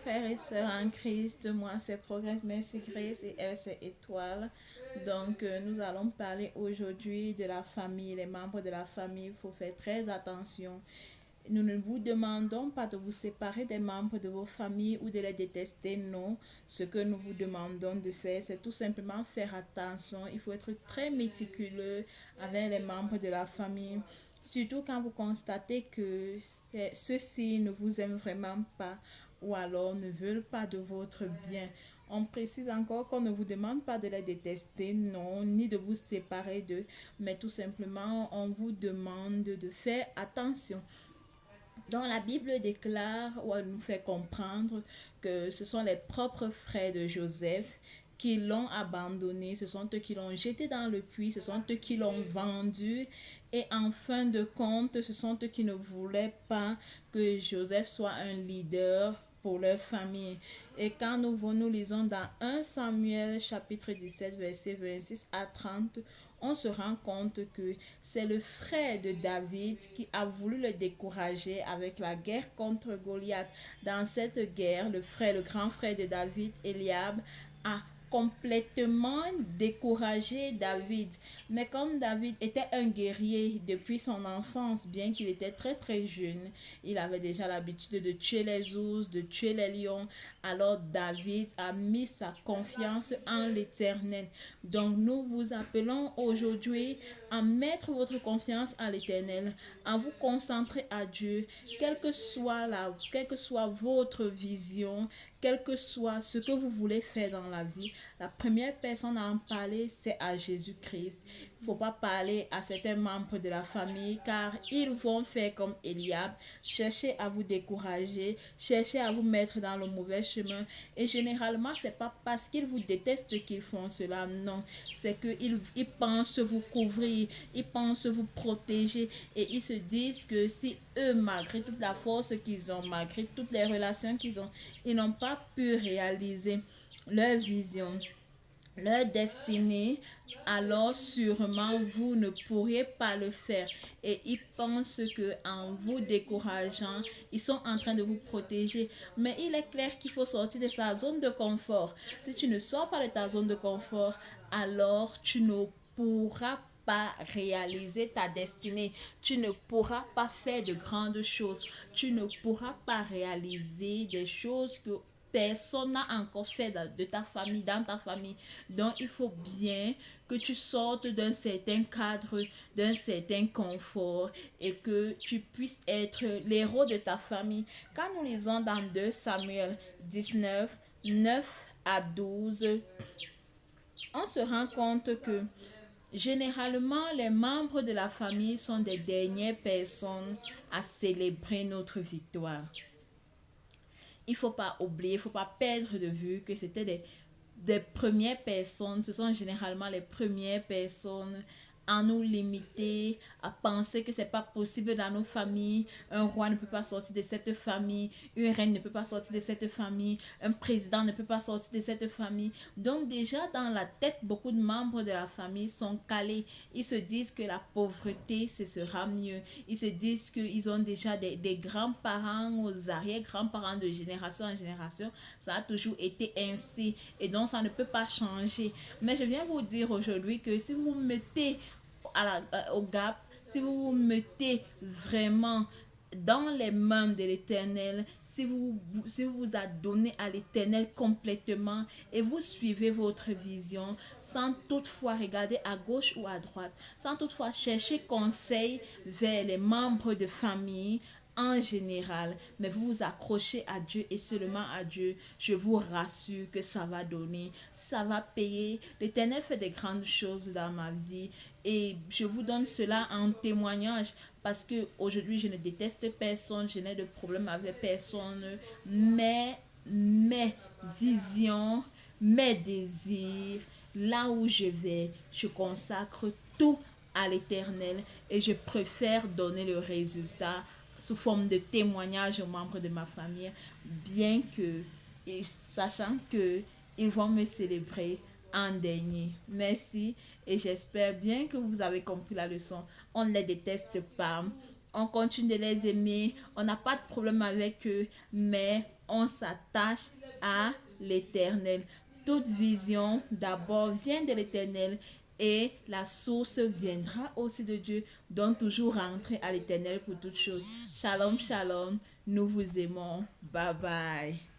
frères et sœurs en Christ. Moi, c'est Progress Merci Grace et elle, c'est Étoile. Donc, nous allons parler aujourd'hui de la famille, les membres de la famille. Il faut faire très attention. Nous ne vous demandons pas de vous séparer des membres de vos familles ou de les détester, non. Ce que nous vous demandons de faire, c'est tout simplement faire attention. Il faut être très méticuleux avec les membres de la famille. Surtout quand vous constatez que ceux-ci ne vous aiment vraiment pas ou alors ne veulent pas de votre bien. On précise encore qu'on ne vous demande pas de les détester, non, ni de vous séparer d'eux, mais tout simplement, on vous demande de faire attention. Donc la Bible déclare ou elle nous fait comprendre que ce sont les propres frères de Joseph qui l'ont abandonné, ce sont eux qui l'ont jeté dans le puits, ce sont eux qui l'ont vendu et en fin de compte, ce sont eux qui ne voulaient pas que Joseph soit un leader pour leur famille. Et quand nous lisons dans 1 Samuel chapitre 17 verset 26 à 30, on se rend compte que c'est le frère de David qui a voulu le décourager avec la guerre contre Goliath. Dans cette guerre, le grand frère de David, Eliab, a complètement découragé David. Mais comme David était un guerrier depuis son enfance, bien qu'il était très très jeune, il avait déjà l'habitude de tuer les ours, de tuer les lions. Alors David a mis sa confiance en l'Éternel. Donc nous vous appelons aujourd'hui à mettre votre confiance en l'Éternel, à vous concentrer à Dieu, quelle que soit votre vision, quel que soit ce que vous voulez faire dans la vie. La première personne à en parler, c'est à Jésus-Christ. Il ne faut pas parler à certains membres de la famille car ils vont faire comme Eliab, chercher à vous décourager, chercher à vous mettre dans le mauvais chemin. Et généralement, ce n'est pas parce qu'ils vous détestent qu'ils font cela, non. C'est qu'ils pensent vous couvrir, ils pensent vous protéger et ils se disent que si eux, malgré toute la force qu'ils ont, malgré toutes les relations qu'ils ont, ils n'ont pas pu réaliser leur vision, leur destinée, alors sûrement vous ne pourriez pas le faire. Et ils pensent que en vous décourageant, ils sont en train de vous protéger. Mais il est clair qu'il faut sortir de sa zone de confort. Si tu ne sors pas de ta zone de confort, alors tu ne pourras pas réaliser ta destinée. Tu ne pourras pas faire de grandes choses. Tu ne pourras pas réaliser des choses que personne n'a encore fait de ta famille, dans ta famille. Donc, il faut bien que tu sortes d'un certain cadre, d'un certain confort et que tu puisses être l'héros de ta famille. Quand nous lisons dans 2 Samuel 19, 9 à 12, on se rend compte que généralement, les membres de la famille sont des dernières personnes à célébrer notre victoire. Il ne faut pas oublier, il ne faut pas perdre de vue que c'était des premières personnes, ce sont généralement les premières personnes à nous limiter, à penser que c'est pas possible dans nos familles. Un roi ne peut pas sortir de cette famille, une reine ne peut pas sortir de cette famille, un président ne peut pas sortir de cette famille. Donc déjà dans la tête, beaucoup de membres de la famille sont calés. Ils se disent que la pauvreté, ce sera mieux. Ils se disent qu'ils ont déjà des grands-parents aux arrière-grands-parents de génération en génération. Ça a toujours été ainsi et donc ça ne peut pas changer. Mais je viens vous dire aujourd'hui que si vous mettez au gap, si vous vous mettez vraiment dans les mains de l'Éternel, si vous vous adonnez à l'Éternel complètement et vous suivez votre vision sans toutefois regarder à gauche ou à droite, sans toutefois chercher conseil vers les membres de famille en général, mais vous vous accrochez à Dieu et seulement à Dieu, je vous rassure que ça va donner, ça va payer. L'Éternel fait des grandes choses dans ma vie et je vous donne cela en témoignage parce que aujourd'hui je ne déteste personne, je n'ai de problème avec personne, mais mes visions, mes désirs, là où je vais, je consacre tout à l'Éternel et je préfère donner le résultat sous forme de témoignage aux membres de ma famille, bien que, et sachant que ils vont me célébrer en dernier. Merci et j'espère bien que vous avez compris la leçon. On ne les déteste pas, on continue de les aimer, on n'a pas de problème avec eux, mais on s'attache à l'Éternel. Toute vision d'abord vient de l'Éternel et la source viendra aussi de Dieu. Donc toujours rentrer à l'Éternel pour toutes choses. Shalom, shalom. Nous vous aimons. Bye bye.